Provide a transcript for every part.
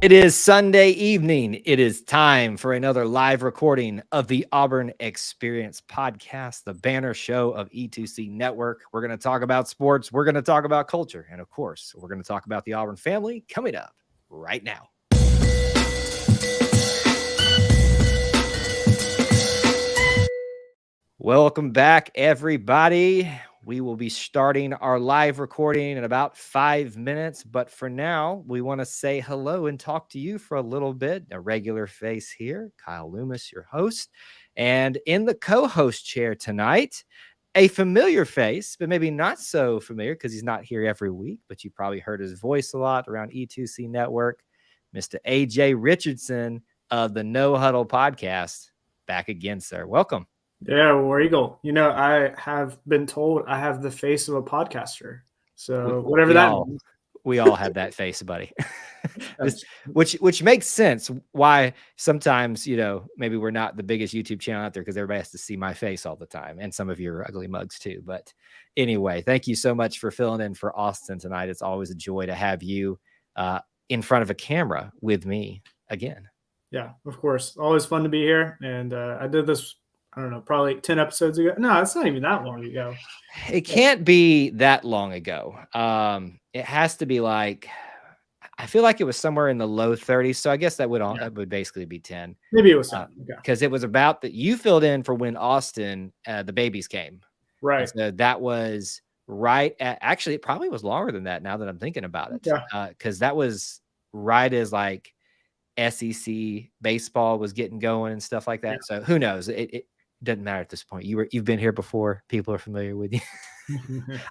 It is Sunday evening. It is time for another live recording of the Auburn Experience podcast, the banner show of E2C Network. We're going to talk about sports. We're going to talk about culture. And of course, we're going to talk about the Auburn family coming up right now. Welcome back, everybody. We will be starting our live recording in about 5 minutes. But for now, we want to say hello and talk to you for a little bit. A regular face here, Kyle Loomis, your host. And in the co-host chair tonight, a familiar face, but maybe not so familiar because he's not here every week. But you probably heard his voice a lot around E2C Network, Mr. AJ Richardson of the No Huddle podcast. Back again, sir. Welcome. Yeah, War Eagle. You know, I have been told I have the face of a podcaster. So whatever that means. We all have that face, buddy. which makes sense why sometimes, maybe we're not the biggest YouTube channel out there because everybody has to see my face all the time and some of your ugly mugs too. But anyway, thank you so much for filling in for Austin tonight. It's always a joy to have you in front of a camera with me again. Yeah, of course. Always fun to be here. And I did this, I don't know, probably 10 episodes ago. No, it's not even that long ago. It can't be that long ago. It has to be like, I feel like it was somewhere in the low 30s. So I guess that would basically be 10. Maybe it was 10. Because it was about that you filled in for when Austin, the babies came. Right. So that was right at, actually, it probably was longer than that now that I'm thinking about it. Yeah. Because that was right as like SEC baseball was getting going and stuff like that. Yeah. So who knows? It doesn't matter at this point. You've been here before. People are familiar with you.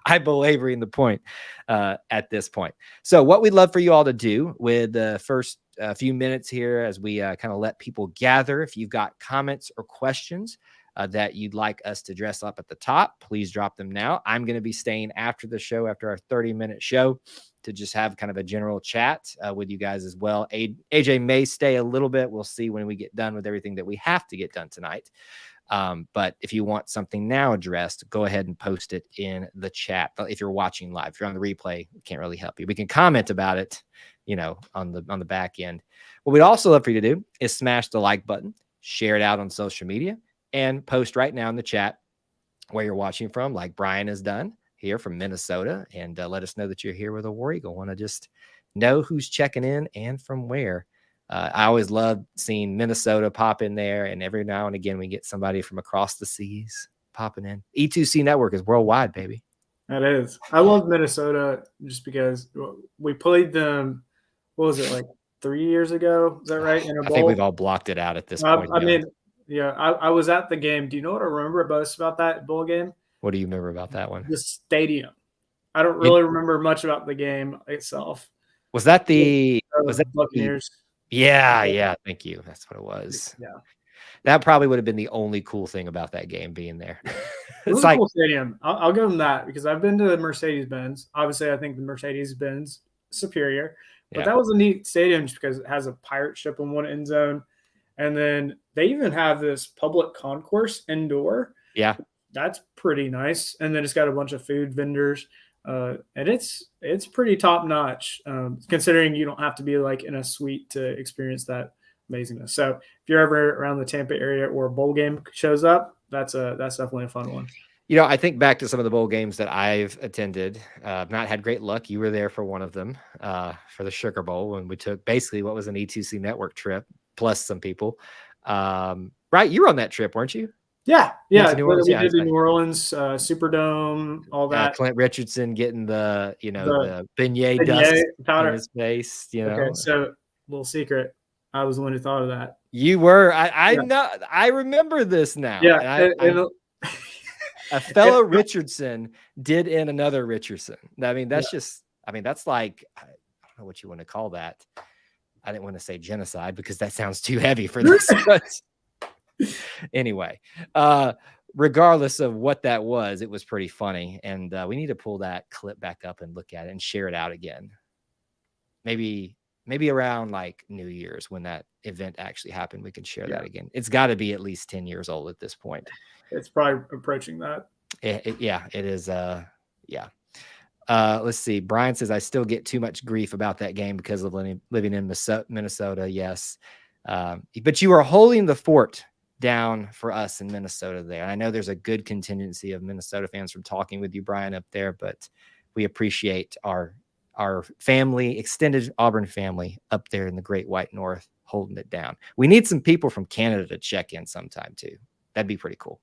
I'm belaboring the point at this point. So what we'd love for you all to do with the first few minutes here as we kind of let people gather, if you've got comments or questions that you'd like us to dress up at the top, please drop them now. I'm going to be staying after the show, after our 30-minute show, to just have kind of a general chat with you guys as well. AJ may stay a little bit. We'll see when we get done with everything that we have to get done tonight. But if you want something now addressed, go ahead and post it in the chat. But if you're watching live, if you're on the replay, we can't really help you. We can comment about it, on the back end. What we'd also love for you to do is smash the like button, share it out on social media, and post right now in the chat where you're watching from, like Brian has done here from Minnesota, and let us know that you're here with a War Eagle. Want to just know who's checking in and from where. I always love seeing Minnesota pop in there, and every now and again we get somebody from across the seas popping in. E2C Network is worldwide, baby. That is. I love Minnesota just because we played them, what was it, like 3 years ago? Is that right? In a bowl? I think we've all blocked it out at this point. I was at the game. Do you know what I remember about that bowl game? What do you remember about that one? The stadium. I don't really remember much about the game itself. Was that the Buccaneers? Yeah. Thank you. That's what it was. Yeah. That probably would have been the only cool thing about that game being there. It was a cool stadium. I'll give them that because I've been to the Mercedes-Benz. Obviously, I think the Mercedes-Benz superior. But that was a neat stadium just because it has a pirate ship in one end zone. And then they even have this public concourse indoor. Yeah. That's pretty nice. And then it's got a bunch of food vendors. And it's pretty top notch, considering you don't have to be like in a suite to experience that amazingness. So if you're ever around the Tampa area or a bowl game shows up, that's definitely a fun one. I think back to some of the bowl games that I've attended. I've not had great luck. You were there for one of them, for the Sugar Bowl, when we took basically what was an E2C Network trip plus some people. Right, you were on that trip, weren't you? Yeah. We did the New Orleans Superdome, all that. Clint Richardson getting the beignet dust powder in his face. Okay, so little secret, I was the one who thought of that. You were. I know. I remember this now. Yeah. A fellow Richardson did in another Richardson. I mean, that's that's like, I don't know what you want to call that. I didn't want to say genocide because that sounds too heavy for this. Anyway, regardless of what that was, it was pretty funny. And we need to pull that clip back up and look at it and share it out again. Maybe around like New Year's when that event actually happened, we can share that again. It's got to be at least 10 years old at this point. It's probably approaching that. It is. Let's see. Brian says, I still get too much grief about that game because of living in Minnesota. Yes. But you are holding the fort down for us in Minnesota there. I know there's a good contingency of Minnesota fans from talking with you, Brian, up there, but we appreciate our family, extended Auburn family up there in the Great White North holding it down. We need some people from Canada to check in sometime too. That'd be pretty cool.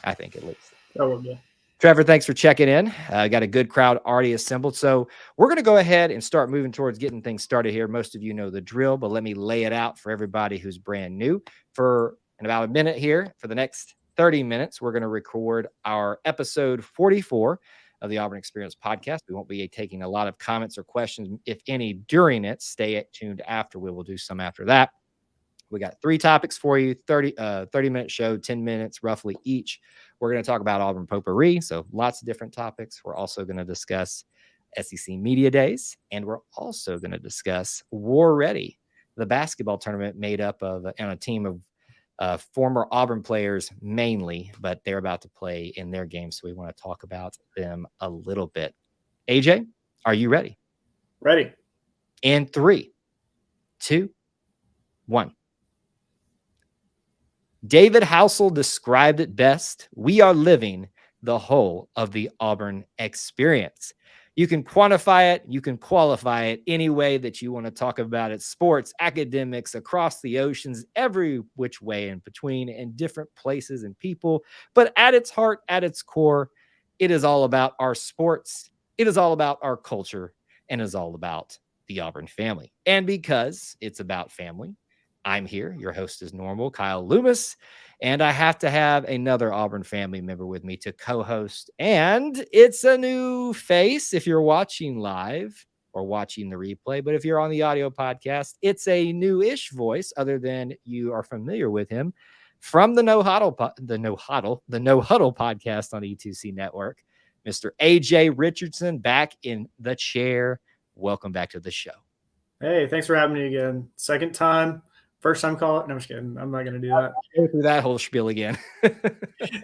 I think at least. That would be. Trevor, thanks for checking in. Got a good crowd already assembled. So we're going to go ahead and start moving towards getting things started here. Most of you know the drill, but let me lay it out for everybody who's brand new. In about a minute here, for the next 30 minutes, we're going to record our episode 44 of the Auburn Experience podcast. We won't be taking a lot of comments or questions, if any, during it. Stay tuned after. We will do some after that. We got 3 topics for you, 30-minute show, 10 minutes roughly each. We're going to talk about Auburn Potpourri, so lots of different topics. We're also going to discuss SEC Media Days, and we're also going to discuss War Ready, the basketball tournament made up of a team of former Auburn players mainly, but they're about to play in their game, so we want to talk about them a little bit. AJ, are you ready? Ready. In 3, 2, 1. David Housel described it best. We are living the whole of the Auburn experience. You can quantify it. You can qualify it any way that you want to talk about it. Sports, academics, across the oceans, every which way in between, in different places and people. But at its heart, at its core, it is all about our sports. It is all about our culture, and is all about the Auburn family. And because it's about family, I'm here. Your host is normal, Kyle Loomis, and I have to have another Auburn family member with me to co-host. And it's a new face if you're watching live or watching the replay. But if you're on the audio podcast, it's a new-ish voice, other than you are familiar with him from the No Huddle podcast on E2C Network. Mr. AJ Richardson back in the chair. Welcome back to the show. Hey, thanks for having me again. Second time. First time call it. No, I'm just kidding. I'm not going to do that. Go through that whole spiel again.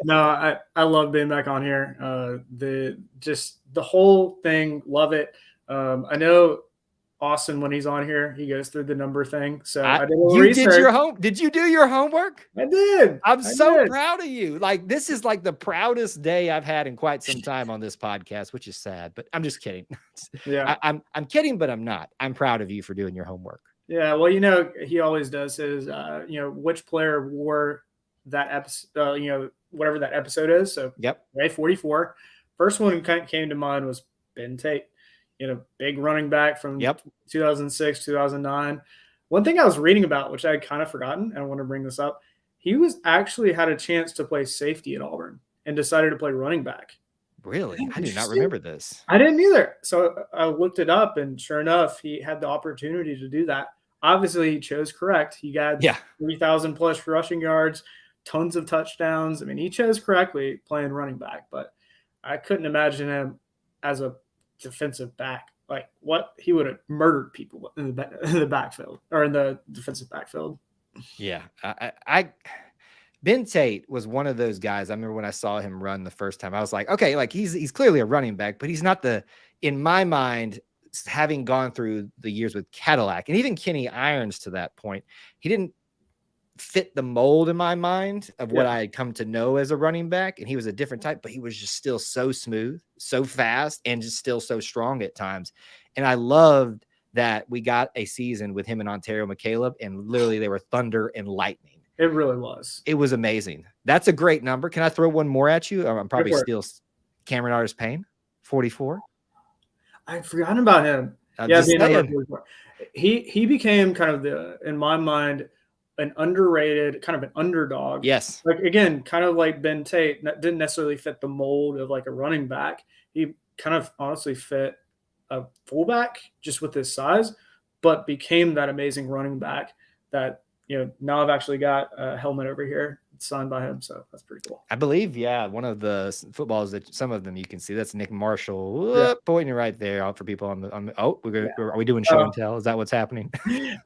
No, I love being back on here. The whole thing, love it. I know Austin, when he's on here, he goes through the number thing. So I did a little research. Did you do your homework? I did. I'm so proud of you. Like, this is like the proudest day I've had in quite some time on this podcast, which is sad, but I'm just kidding. Yeah, I'm kidding, but I'm not. I'm proud of you for doing your homework. Yeah, well, he always does his, which player wore that episode, whatever that episode is. So, yep. Right, 44. First one came to mind was Ben Tate, big running back from 2006, 2009. One thing I was reading about, which I had kind of forgotten, and I want to bring this up, he was actually had a chance to play safety at Auburn and decided to play running back. Really? I do not remember this. I didn't either. So I looked it up, and sure enough, he had the opportunity to do that. Obviously, he chose correct. He got 3,000 plus rushing yards, tons of touchdowns. I mean, he chose correctly playing running back, but I couldn't imagine him as a defensive back. Like, what? He would have murdered people in the backfield, or in the defensive backfield. Yeah. Ben Tate was one of those guys. I remember when I saw him run the first time, I was like, okay, like he's clearly a running back, but he's not in my mind, having gone through the years with Cadillac and even Kenny Irons to that point, he didn't fit the mold in my mind of what I had come to know as a running back. And he was a different type, but he was just still so smooth, so fast, and just still so strong at times. And I loved that we got a season with him and Ontario McCaleb, and literally they were thunder and lightning. It really was. It was amazing. That's a great number. Can I throw one more at you? I'm probably still Cameron Artis-Payne, 44. I'd forgotten about him. He became kind of in my mind, an underrated, kind of an underdog. Yes. Like, again, kind of like Ben Tate, didn't necessarily fit the mold of like a running back. He kind of honestly fit a fullback just with his size, but became that amazing running back that, now I've actually got a helmet over here signed by him. So that's pretty cool. I believe, one of the footballs that some of them you can see, that's Nick Marshall pointing right there out for people on the are we doing show and tell? Is that what's happening?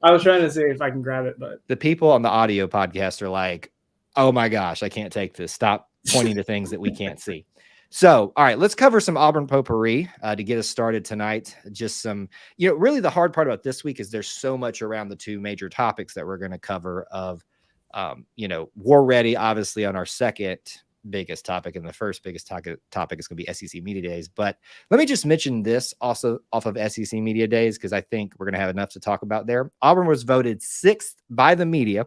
I was trying to see if I can grab it, but the people on the audio podcast are like, oh my gosh, I can't take this. Stop pointing to things that we can't see. So, all right, let's cover some Auburn potpourri to get us started tonight. Just some, really the hard part about this week is there's so much around the two major topics that we're going to cover of, war ready, obviously on our second biggest topic, and the first biggest topic is going to be SEC Media Days. But let me just mention this also off of SEC Media Days, because I think we're going to have enough to talk about there. Auburn was voted 6th by the media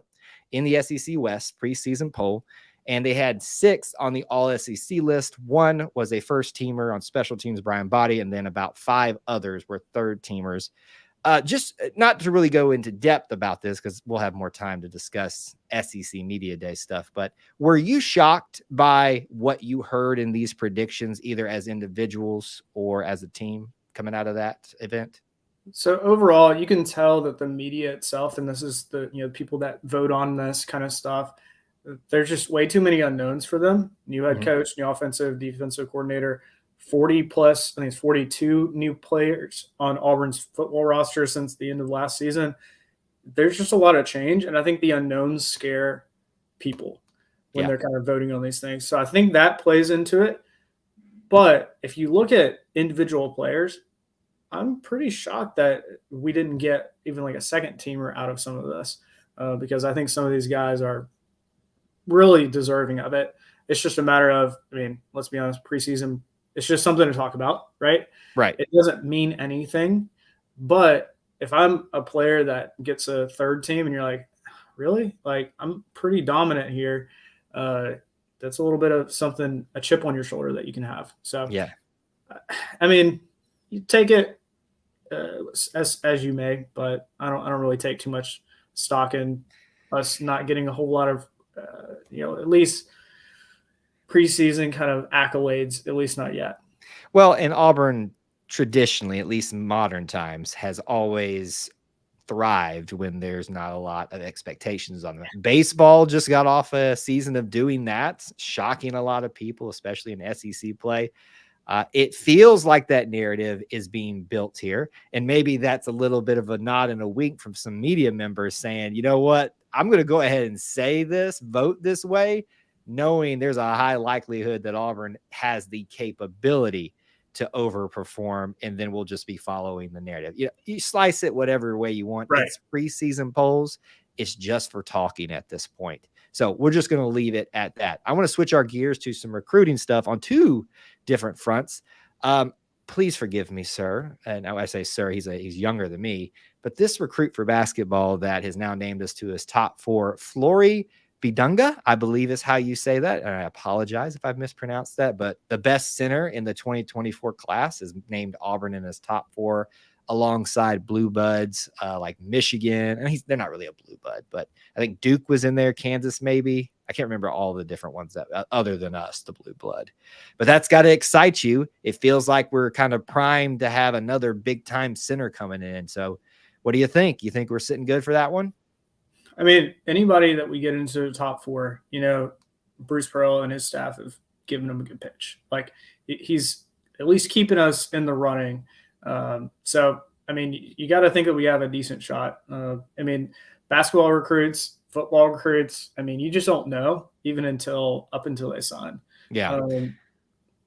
in the SEC West preseason poll, and they had 6 on the all SEC list. 1 was a first teamer on special teams, Brian Body, and then about 5 others were third teamers. Just not to really go into depth about this, because we'll have more time to discuss SEC Media Day stuff, but were you shocked by what you heard in these predictions, either as individuals or as a team coming out of that event? So overall, you can tell that the media itself, and this is the people that vote on this kind of stuff, there's just way too many unknowns for them. New head coach, new offensive, defensive coordinator, 40 plus, I think it's 42 new players on Auburn's football roster since the end of last season. There's just a lot of change, and I think the unknowns scare people when they're kind of voting on these things. So I think that plays into it. But if you look at individual players, I'm pretty shocked that we didn't get even like a second teamer out of some of this, because I think some of these guys are really deserving of it. It's just a matter of, let's be honest, preseason, it's just something to talk about, right? Right. It doesn't mean anything. But if I'm a player that gets a third team and you're like, really? Like, I'm pretty dominant here. That's a little bit of something, a chip on your shoulder that you can have. So, yeah, you take it as you may, but I don't really take too much stock in us not getting a whole lot of at least preseason kind of accolades, at least not yet. Well, and Auburn traditionally, at least in modern times, has always thrived when there's not a lot of expectations on them. Baseball just got off a season of doing that, shocking a lot of people, especially in SEC play. It feels like that narrative is being built here. And maybe that's a little bit of a nod and a wink from some media members saying, you know what, I'm going to go ahead and say this, vote this way, knowing there's a high likelihood that Auburn has the capability to overperform, and then we'll just be following the narrative. You slice it whatever way you want. Right. It's preseason polls. It's just for talking at this point. So we're just going to leave it at that. I want to switch our gears to some recruiting stuff on 2 different fronts. Please forgive me, sir. And I say, sir, he's younger than me, but this recruit for basketball that has now named us to his top 4, Flory Bidunga, I believe is how you say that. And I apologize if I've mispronounced that, but the best center in the 2024 class is named Auburn in his top 4, alongside blue buds like Michigan. And they're not really a blue bud, but I think Duke was in there, Kansas maybe. I can't remember all the different ones that other than us, the blue blood. But that's got to excite you. It feels like we're kind of primed to have another big time center coming in. So what do you think? You think we're sitting good for that one? Anybody that we get into the top 4, Bruce Pearl and his staff have given him a good pitch. Like, he's at least keeping us in the running. So, you got to think that we have a decent shot. Basketball recruits, football recruits, you just don't know even up until they sign. Yeah.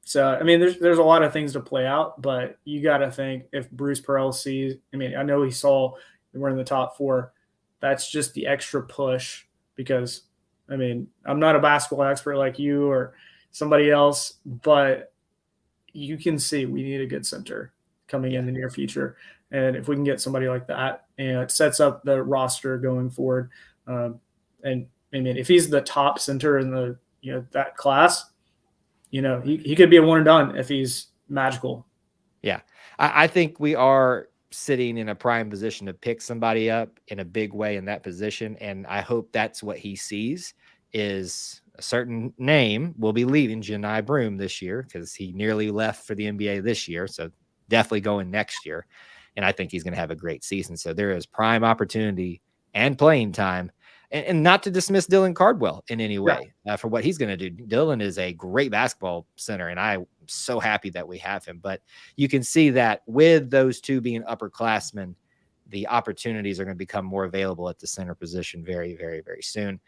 So, there's a lot of things to play out, but you got to think if Bruce Pearl sees, I know he saw we're in the top 4. That's just the extra push because, I'm not a basketball expert like you or somebody else, but you can see we need a good center coming in the near future. And if we can get somebody like that, it sets up the roster going forward. If he's the top center in the, that class, he could be a one and done if he's magical. Yeah. I think we are sitting in a prime position to pick somebody up in a big way in that position. And I hope that's what he sees is a certain name will be leaving Janai Broom this year because he nearly left for the NBA this year. So definitely going next year. And I think he's going to have a great season. So there is prime opportunity and playing time. And not to dismiss Dylan Cardwell in any way for what he's going to do. Dylan is a great basketball center, and I'm so happy that we have him. But you can see that with those 2 being upperclassmen, the opportunities are going to become more available at the center position very, very, very soon.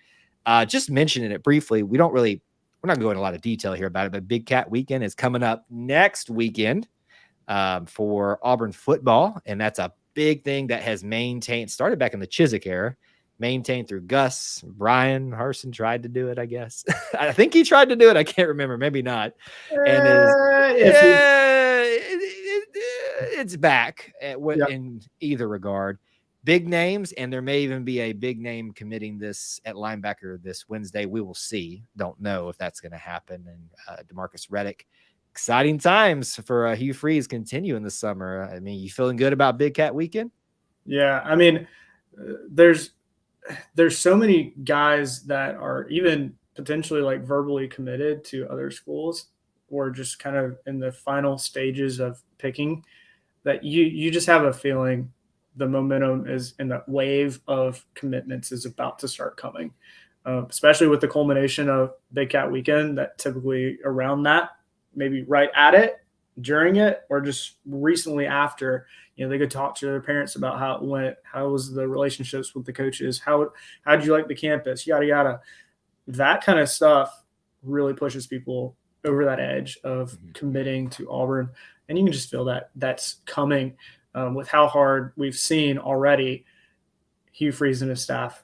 Just mentioning it briefly, we don't really we're not going into a lot of detail here about it, but Big Cat Weekend is coming up next weekend for Auburn football. And that's a big thing that has started back in the Chiswick era, maintained through Gus. Brian Harson tried to do it, I guess. I think he tried to do it. I can't remember. Maybe not. And it's back in either regard. Big names, and there may even be a big name committing this at linebacker this Wednesday. We will see. Don't know if that's going to happen. And DeMarcus Reddick. Exciting times for Hugh Freeze continuing this summer. I mean, you feeling good about Big Cat Weekend? Yeah, I mean, there's so many guys that are even potentially like verbally committed to other schools or just kind of in the final stages of picking that you just have a feeling the momentum is in that wave of commitments is about to start coming, especially with the culmination of Big Cat Weekend. That typically around that, maybe right at it, during it, or just recently after, they could talk to their parents about how it went, how was the relationships with the coaches, how did you like the campus, yada yada. That kind of stuff really pushes people over that edge of committing to Auburn, and you can just feel that that's coming. With how hard we've seen already Hugh Freeze and his staff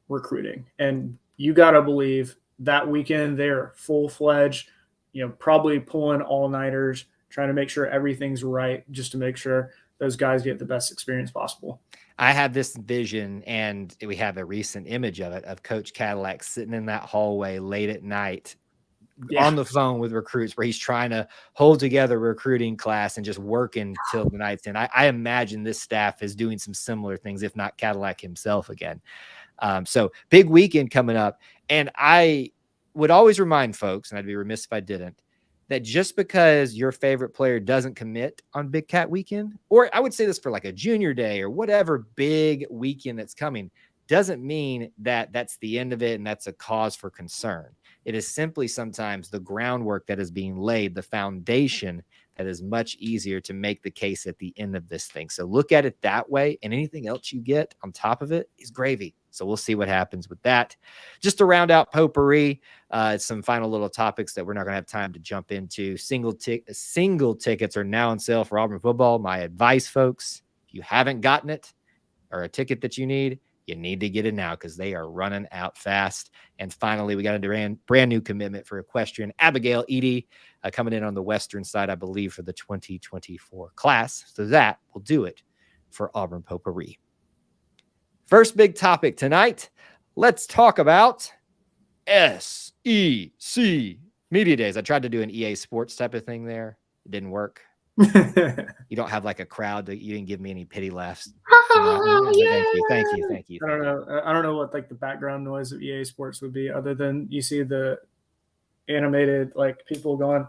recruiting. And you got to believe that weekend they're full-fledged, probably pulling all-nighters, trying to make sure everything's right just to make sure those guys get the best experience possible. I have this vision, and we have a recent image of it, of Coach Cadillac sitting in that hallway late at night on the phone with recruits, where he's trying to hold together a recruiting class and just working till the night's end. I imagine this staff is doing some similar things, if not Cadillac himself again. So big weekend coming up. And I would always remind folks, and I'd be remiss if I didn't, that just because your favorite player doesn't commit on Big Cat Weekend, or I would say this for like a junior day or whatever big weekend that's coming, doesn't mean that that's the end of it and that's a cause for concern. It is simply sometimes the groundwork that is being laid, the foundation that is much easier to make the case at the end of this thing. So look at it that way, and anything else you get on top of it is gravy. So we'll see what happens with that. Just to round out potpourri, some final little topics that we're not going to have time to jump into. Single tickets are now on sale for Auburn football. My advice, folks, if you haven't gotten it or a ticket that you need to get it now because they are running out fast. And finally, we got a brand new commitment for equestrian, Abigail Edie, coming in on the western side, I believe, for the 2024 class. So that will do it for Auburn Potpourri. First big topic tonight, let's talk about SEC Media Days. I tried to do an EA Sports type of thing there. It didn't work. You don't have like a crowd. You didn't give me any pity laughs. Thank you. I don't know what like the background noise of EA Sports would be, other than you see the animated like people going.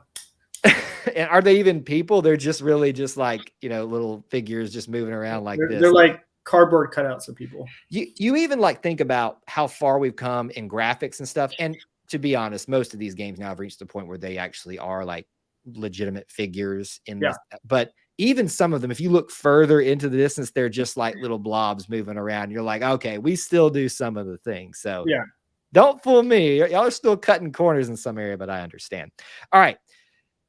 And are they even people? They're just really just like little figures just moving around like this. They're like cardboard cutouts of people. You even like think about how far we've come in graphics and stuff. And to be honest, most of these games now have reached the point where they actually are like legitimate figures in this, but even some of them, if you look further into the distance, they're just like little blobs moving around. You're like, okay, we still do some of the things. So don't fool me. Y'all are still cutting corners in some area, but I understand. All right.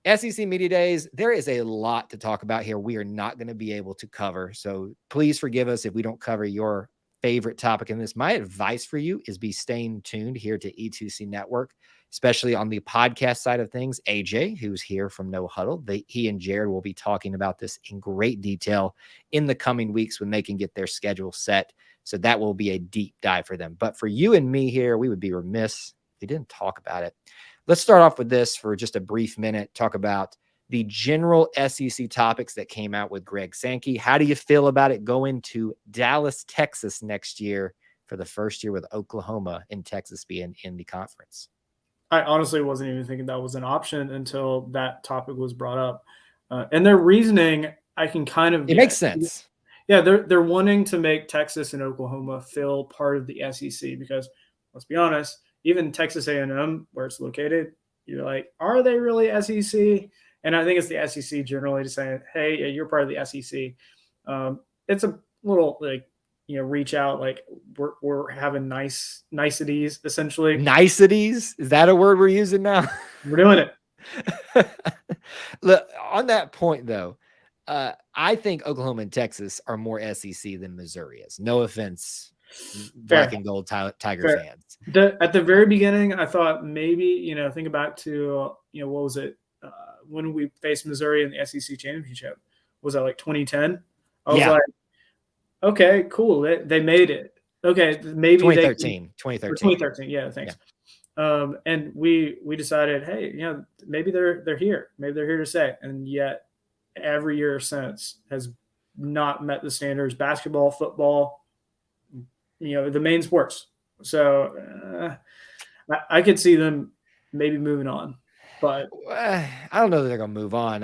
SEC Media Days, there is a lot to talk about here. We are not going to be able to cover. So please forgive us if we don't cover your favorite topic in this. My advice for you is be staying tuned here to E2C Network, especially on the podcast side of things. AJ, who's here from No Huddle, he and Jared will be talking about this in great detail in the coming weeks when they can get their schedule set. So that will be a deep dive for them. But for you and me here, we would be remiss if we didn't talk about it. Let's start off with this for just a brief minute, talk about the general SEC topics that came out with Greg Sankey. How do you feel about it going to Dallas, Texas next year for the first year with Oklahoma and Texas being in the conference? I honestly wasn't even thinking that was an option until that topic was brought up. And their reasoning, I can kind of get. Makes sense. Yeah, they're wanting to make Texas and Oklahoma feel part of the SEC because, let's be honest, even Texas A&M, where it's located, you're like, are they really SEC? And I think it's the SEC generally just saying, hey, you're part of the SEC. It's a little like reach out. Like we're having niceties essentially. Niceties? Is that a word we're using now? We're doing it. Look, on that point though, I think Oklahoma and Texas are more SEC than Missouri is. No offense, black and gold Tiger Fair. fans. At the very beginning, I thought maybe, think back to, what was it? When we faced Missouri in the SEC championship, was that like 2010? I was like, okay, cool. They made it. Okay, maybe 2013. 2013. Yeah, thanks. Yeah. And we decided, hey, maybe they're here. Maybe they're here to stay. And yet every year since has not met the standards. Basketball, football, the main sports. So I could see them maybe moving on, but I don't know that they're going to move on.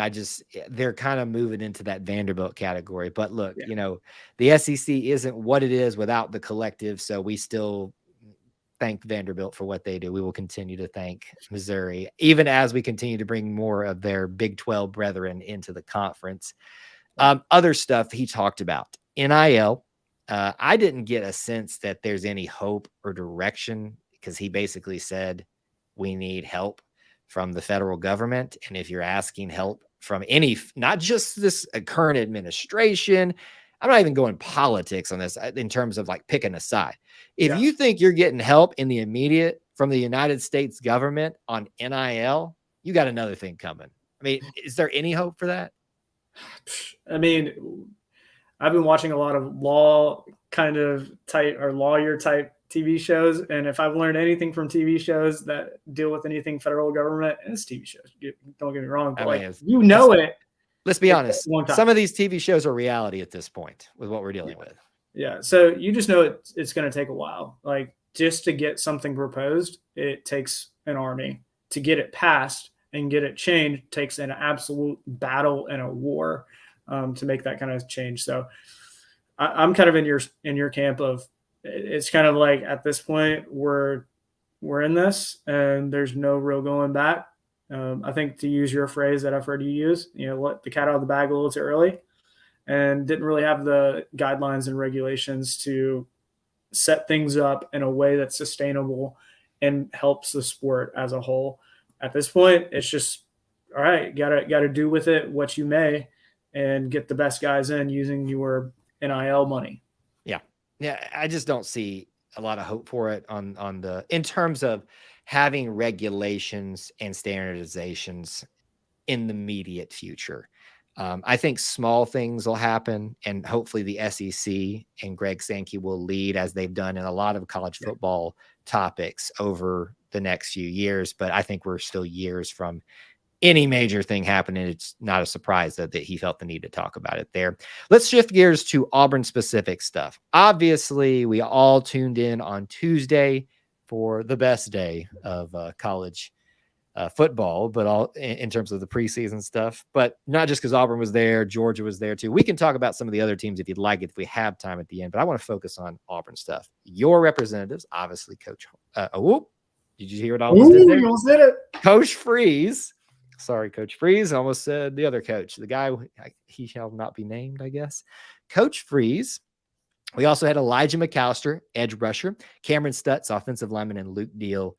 They're kind of moving into that Vanderbilt category. But look, the SEC isn't what it is without the collective. So we still thank Vanderbilt for what they do. We will continue to thank Missouri, even as we continue to bring more of their Big 12 brethren into the conference. Other stuff he talked about, NIL. I didn't get a sense that there's any hope or direction because he basically said we need help from the federal government. And if you're asking help from not just this current administration, I'm not even going politics on this in terms of like picking a side. If you think you're getting help in the immediate from the United States government on NIL, you got another thing coming. I mean, is there any hope for that? I mean, I've been watching a lot of law kind of type or lawyer type TV shows. And if I've learned anything from TV shows that deal with anything federal government, it's TV shows. Don't get me wrong. But it. Let's be honest. Some of these TV shows are reality at this point with what we're dealing with. Yeah. So you just know it's going to take a while. Like just to get something proposed, it takes an army. To get it passed and get it changed takes an absolute battle and a war to make that kind of change. So I'm kind of in your camp of it's kind of like at this point we're in this and there's no real going back. I think to use your phrase that I've heard you use, let the cat out of the bag a little too early and didn't really have the guidelines and regulations to set things up in a way that's sustainable and helps the sport as a whole. At this point, it's just, all right, gotta do with it what you may and get the best guys in using your NIL money. Yeah. I just don't see a lot of hope for it in terms of having regulations and standardizations in the immediate future. I think small things will happen, and hopefully the SEC and Greg Sankey will lead as they've done in a lot of college football topics over the next few years. But I think we're still years from any major thing happening. It's not a surprise that he felt the need to talk about it there. Let's shift gears to Auburn specific stuff. Obviously, we all tuned in on Tuesday for the best day of college football, but all in terms of the preseason stuff, but not just because Auburn was there, Georgia was there too. We can talk about some of the other teams if you'd like it, if we have time at the end, but I want to focus on Auburn stuff. Your representatives, obviously, Coach. Did you hear what I almost did there? You almost did it. Coach Freeze. Sorry, Coach Freeze. I almost said the other coach, the guy, he shall not be named, I guess. Coach Freeze. We also had Elijah McAllister, edge rusher, Cameron Stutz, offensive lineman, and Luke Deal,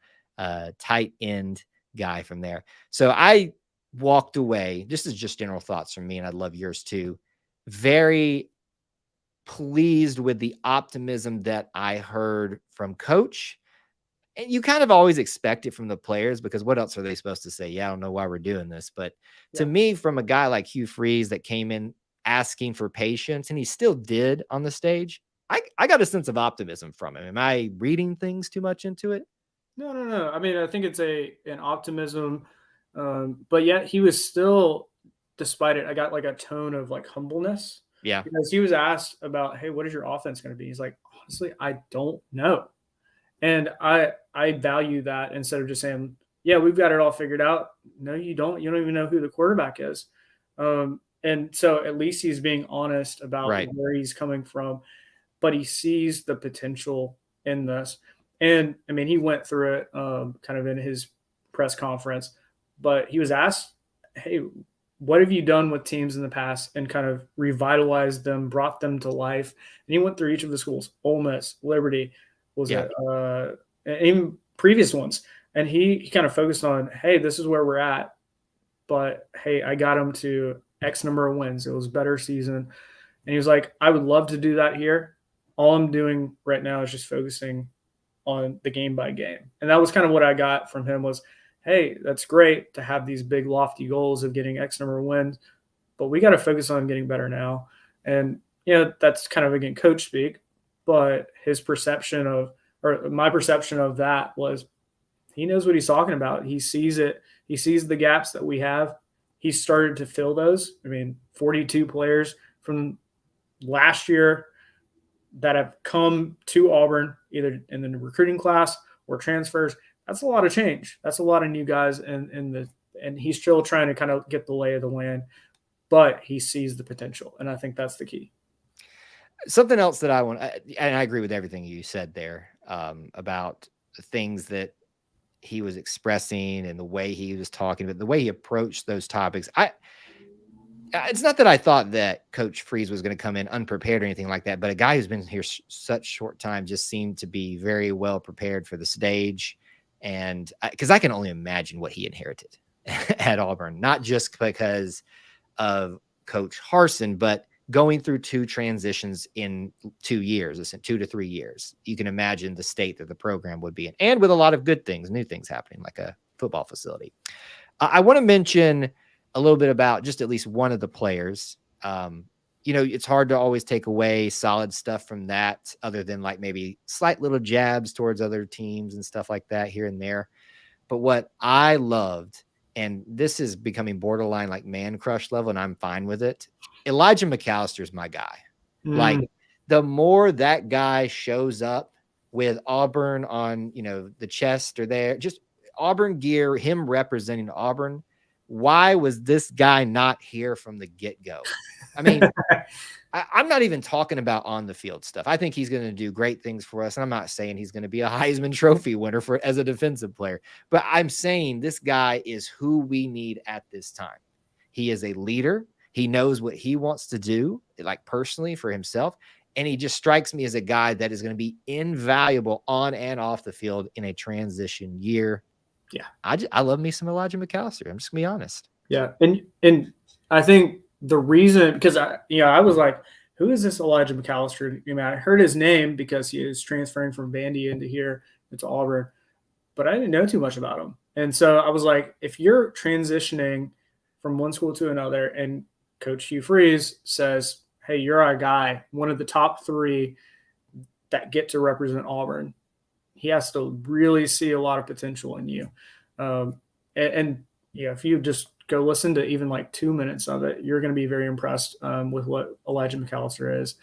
tight end guy from there. So I walked away, this is just general thoughts from me, and I'd love yours too, very pleased with the optimism that I heard from Coach. And you kind of always expect it from the players because what else are they supposed to say? Yeah, I don't know why we're doing this. But to me, from a guy like Hugh Freeze that came in asking for patience, and he still did on the stage, I got a sense of optimism from him. Am I reading things too much into it? No. I mean, I think it's an optimism, but yet he was still, despite it, I got like a tone of like humbleness. Yeah. Because he was asked about, hey, what is your offense going to be? He's like, honestly, I don't know. And I value that instead of just saying, yeah, we've got it all figured out. No, you don't. You don't even know who the quarterback is. And so at least he's being honest about where he's coming from, but he sees the potential in this. And I mean, he went through it kind of in his press conference, but he was asked, hey, what have you done with teams in the past and kind of revitalized them, brought them to life? And he went through each of the schools, Ole Miss, Liberty, was Yeah. it, and even previous ones. And he kind of focused on, hey, this is where we're at, but hey, I got him to X number of wins. It was a better season. And he was like, I would love to do that here. All I'm doing right now is just focusing on the game by game. And that was kind of what I got from him was, hey, that's great to have these big lofty goals of getting X number of wins, but we got to focus on getting better now. And, that's kind of, again, coach speak, but his perception of, or my perception of that was he knows what he's talking about. He sees it. He sees the gaps that we have. He started to fill those. I mean, 42 players from last year that have come to Auburn, either in the recruiting class or transfers. That's a lot of change. That's a lot of new guys, and he's still trying to kind of get the lay of the land, but he sees the potential, and I think that's the key. Something else that I want, and I agree with everything you said there about the things that he was expressing and the way he was talking about, the way he approached those topics. It's not that I thought that Coach Freeze was going to come in unprepared or anything like that, but a guy who's been here such short time just seemed to be very well prepared for the stage. And because I can only imagine what he inherited at Auburn, not just because of Coach Harsin, but going through 2 transitions in 2 years, listen, 2 to 3 years, you can imagine the state that the program would be in, and with a lot of good things, new things happening, like a football facility. I want to mention a little bit about just at least one of the players. It's hard to always take away solid stuff from that, other than like maybe slight little jabs towards other teams and stuff like that here and there. But what I loved, and this is becoming borderline like man crush level, and I'm fine with it, Elijah McAllister's my guy. Like, the more that guy shows up with Auburn on, the chest or there, just Auburn gear, him representing Auburn. Why was this guy not here from the get-go? I mean, I'm not even talking about on the field stuff. I think he's going to do great things for us. And I'm not saying he's going to be a Heisman Trophy winner as a defensive player, but I'm saying this guy is who we need at this time. He is a leader. He knows what he wants to do, like personally for himself. And he just strikes me as a guy that is going to be invaluable on and off the field in a transition year. Yeah. I love me some Elijah McAllister. I'm just gonna be honest. Yeah. And I think the reason, because I was like, who is this Elijah McAllister? I heard his name because he is transferring from Vandy into here into Auburn, but I didn't know too much about him. And so I was like, if you're transitioning from one school to another and Coach Hugh Freeze says, hey, you're our guy, one of the top 3 that get to represent Auburn, he has to really see a lot of potential in you. If you just go listen to even like 2 minutes of it, you're going to be very impressed with what Elijah McAllister is.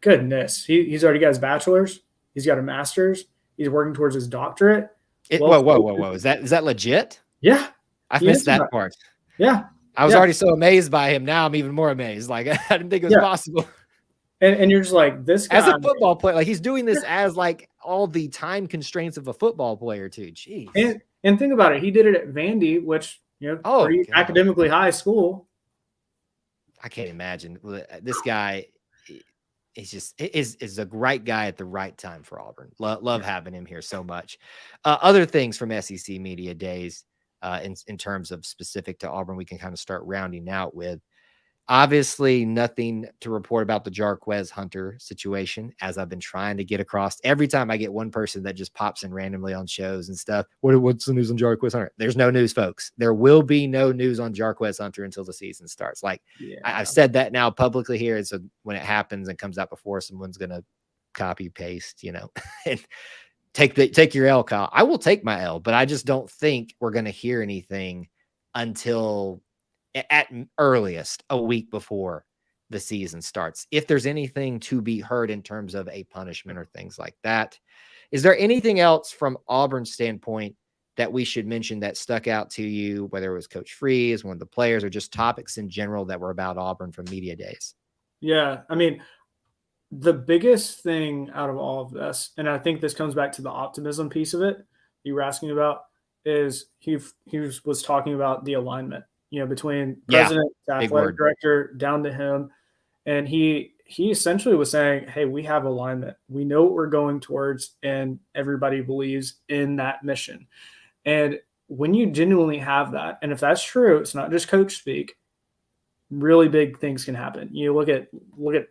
Goodness, he's already got his bachelor's. He's got a master's. He's working towards his doctorate. Whoa. Is that legit? Yeah. I've missed that part. Yeah. I was already so amazed by him. Now I'm even more amazed. Like, I didn't think it was possible. And you're just like, this guy. As a football player, like he's doing this as like all the time constraints of a football player too. Jeez. And think about it. He did it at Vandy, which, pretty academically high school. I can't imagine. This guy is a right guy at the right time for Auburn. Love having him here so much. Other things from SEC Media Days in terms of specific to Auburn, we can kind of start rounding out with. Obviously, nothing to report about the Jarquez Hunter situation, as I've been trying to get across. Every time I get one person that just pops in randomly on shows and stuff, what's the news on Jarquez Hunter? There's no news, folks. There will be no news on Jarquez Hunter until the season starts. Like, I've said that now publicly here. So when it happens and comes out before, someone's going to copy paste, and take your L, Kyle. I will take my L, but I just don't think we're going to hear anything until at earliest a week before the season starts, if there's anything to be heard in terms of a punishment or things like that. Is there anything else from Auburn's standpoint that we should mention that stuck out to you, whether it was Coach Freeze, one of the players, or just topics in general that were about Auburn from media days? Yeah. The biggest thing out of all of this, and I think this comes back to the optimism piece of it you were asking about, is he was talking about the alignment. between Yeah, president, big athletic word. director, down to him. And he essentially was saying, hey, we have alignment. We know what we're going towards, and everybody believes in that mission. And when you genuinely have that, and if that's true, it's not just coach speak, really big things can happen. You look at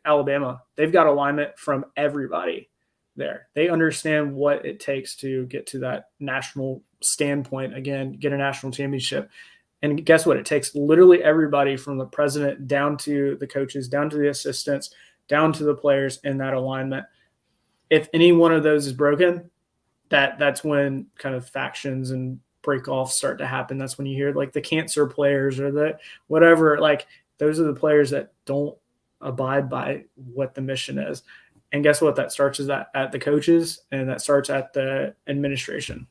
Alabama. They've got alignment from everybody there. They understand what it takes to get to that national standpoint again, get a national championship. And guess what? It takes literally everybody from the president down to the coaches, down to the assistants, down to the players in that alignment. If any one of those is broken, that's when kind of factions and break-offs start to happen. That's when you hear like the cancer players or the whatever. Like those are the players that don't abide by what the mission is. And guess what? That starts at the coaches, and that starts at the administration.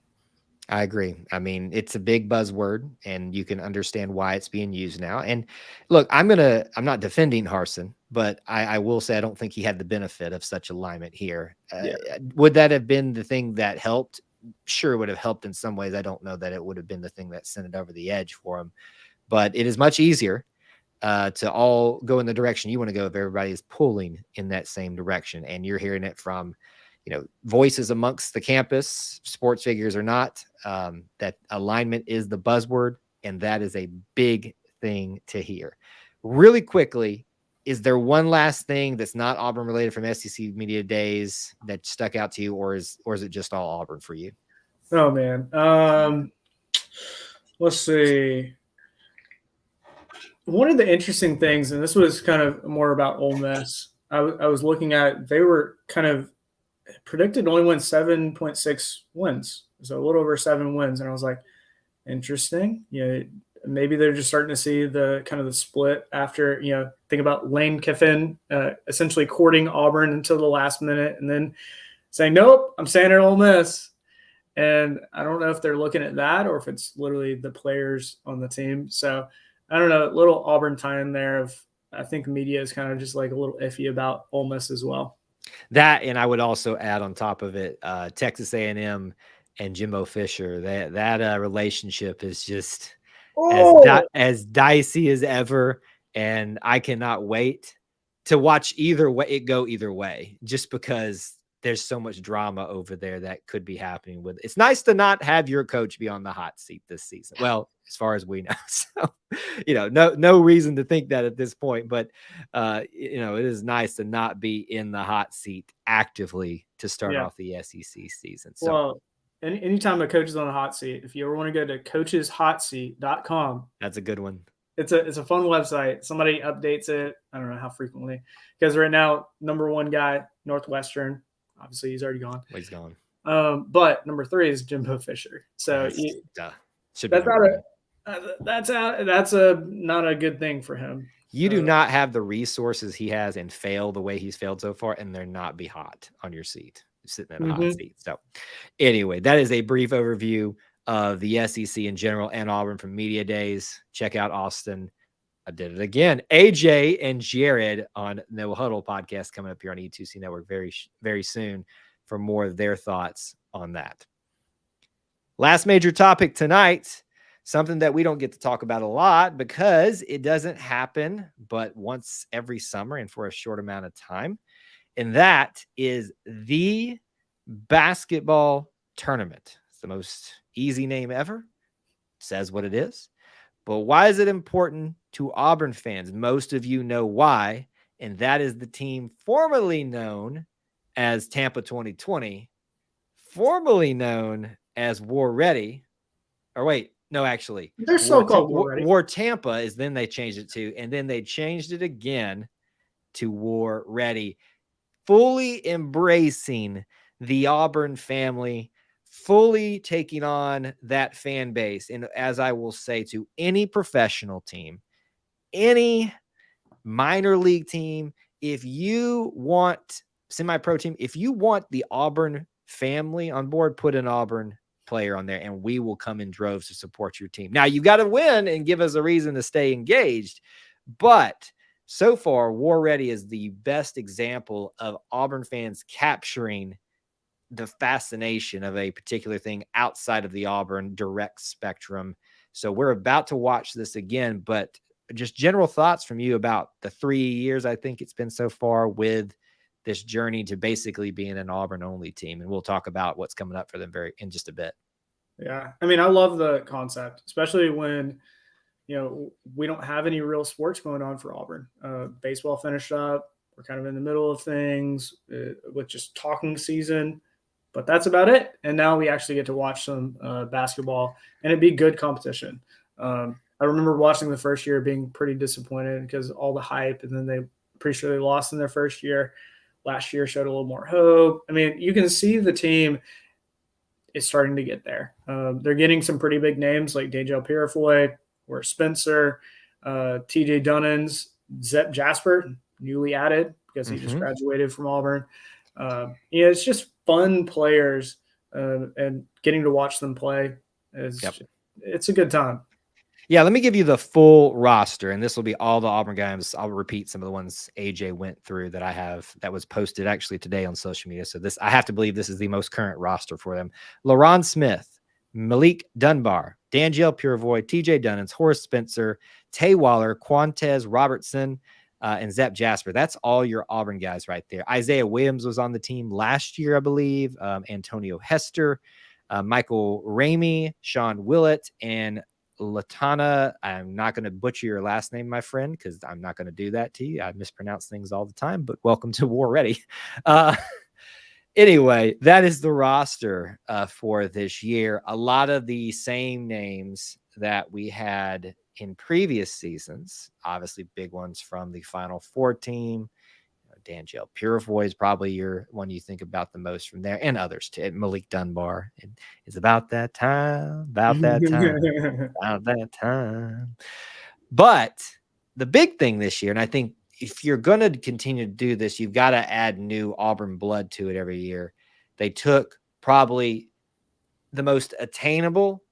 I agree. I mean, it's a big buzzword, and you can understand why it's being used now. And look, I'm not defending Harsin, but I will say I don't think he had the benefit of such alignment here. Yeah. Would that have been the thing that helped? Sure, it would have helped in some ways. I don't know that it would have been the thing that sent it over the edge for him, but it is much easier to all go in the direction you want to go if everybody is pulling in that same direction. And you're hearing it from voices amongst the campus, sports figures or not, that alignment is the buzzword. And that is a big thing to hear. Really quickly, is there one last thing that's not Auburn related from SEC Media Days that stuck out to you, or is it just all Auburn for you? Oh man. Let's see. One of the interesting things, and this was kind of more about Ole Miss, I was looking at, they were kind of predicted to only win 7.6 wins. So a little over 7 wins. And I was like, interesting. Maybe they're just starting to see the kind of the split after, think about Lane Kiffin essentially courting Auburn until the last minute and then saying, nope, I'm staying at Ole Miss. And I don't know if they're looking at that or if it's literally the players on the team. So I don't know, a little Auburn tie in there of, I think media is kind of just like a little iffy about Ole Miss as well. That, and I would also add on top of it, Texas A&M and Jimbo Fisher. That relationship is just as dicey as ever, and I cannot wait to watch it go either way. Just because there's so much drama over there that could be happening with it. It's nice to not have your coach be on the hot seat this season. Well, as far as we know, so no reason to think that at this point, but it is nice to not be in the hot seat actively to start off the SEC season. So, well, anytime a coach is on a hot seat, if you ever want to go to coacheshotseat.com, that's a good one. It's a fun website. Somebody updates it. I don't know how frequently, because right now, number 1 guy, Northwestern. Obviously, he's already gone. He's gone. But number 3 is Jimbo Fisher. So that's not a good thing for him. You do not have the resources he has and fail the way he's failed so far, and there not be hot on your seat, sitting in a hot seat. So anyway, that is a brief overview of the SEC in general and Auburn from Media Days. Check out Austin. I did it again. AJ and Jared on No Huddle podcast coming up here on E2C Network very, very soon for more of their thoughts on that. Last major topic tonight, something that we don't get to talk about a lot because it doesn't happen but once every summer and for a short amount of time. And that is the basketball tournament. It's the most easy name ever. It says what it is. But why is it important to Auburn fans? Most of you know why, and that is the team formerly known as Tampa 2020, formerly known as War Ready. Or wait, no, actually. They're so called War Ready. War Tampa is then they changed it to, and then they changed it again to War Ready. Fully embracing the Auburn family, fully taking on that fan base. And as I will say to any professional team, any minor league team, if you want semi-pro team, if you want the Auburn family on board, put an Auburn player on there and we will come in droves to support your team. Now you got to win and give us a reason to stay engaged. But so far, War Ready is the best example of Auburn fans capturing the fascination of a particular thing outside of the Auburn direct spectrum. So we're about to watch this again, but just general thoughts from you about the 3 years I think it's been so far with this journey to basically being an Auburn only team. And we'll talk about what's coming up for them in just a bit. Yeah. I mean, I love the concept, especially when, we don't have any real sports going on for Auburn. Baseball finished up. We're kind of in the middle of things with just talking season, but that's about it. And now we actually get to watch some basketball, and it'd be good competition. I remember watching the first year being pretty disappointed because all the hype, and then they pretty sure they lost in their first year. Last year showed a little more hope. I mean, you can see the team is starting to get there. They're getting some pretty big names like Dejel Purifoy, or Spencer, TJ Dunnins, Zep Jasper, newly added because he just graduated from Auburn. It's just fun players, and getting to watch them play it's a good time. Yeah, let me give you the full roster, and this will be all the Auburn games. I'll repeat some of the ones AJ went through that I have that was posted actually today on social media. So I have to believe this is the most current roster for them. LaRon Smith, Malik Dunbar, Dangel Purifoy, TJ Dunnins, Horace Spencer, Tay Waller, Quantez Robertson, and Zep Jasper. That's all your Auburn guys right there. Isaiah Williams was on the team last year, I believe. Antonio Hester, Michael Ramey, Sean Willett, and Latana. I'm not going to butcher your last name, my friend, because I'm not going to do that to you. I mispronounce things all the time, but welcome to War Ready. Anyway, that is the roster for this year. A lot of the same names that we had in previous seasons, obviously big ones from the Final Four team. Dangel Purifoy is probably your one you think about the most from there, and others too. Malik Dunbar. It's about that time, about that time. But the big thing this year, and I think if you're going to continue to do this, you've got to add new Auburn blood to it every year. They took probably the most attainable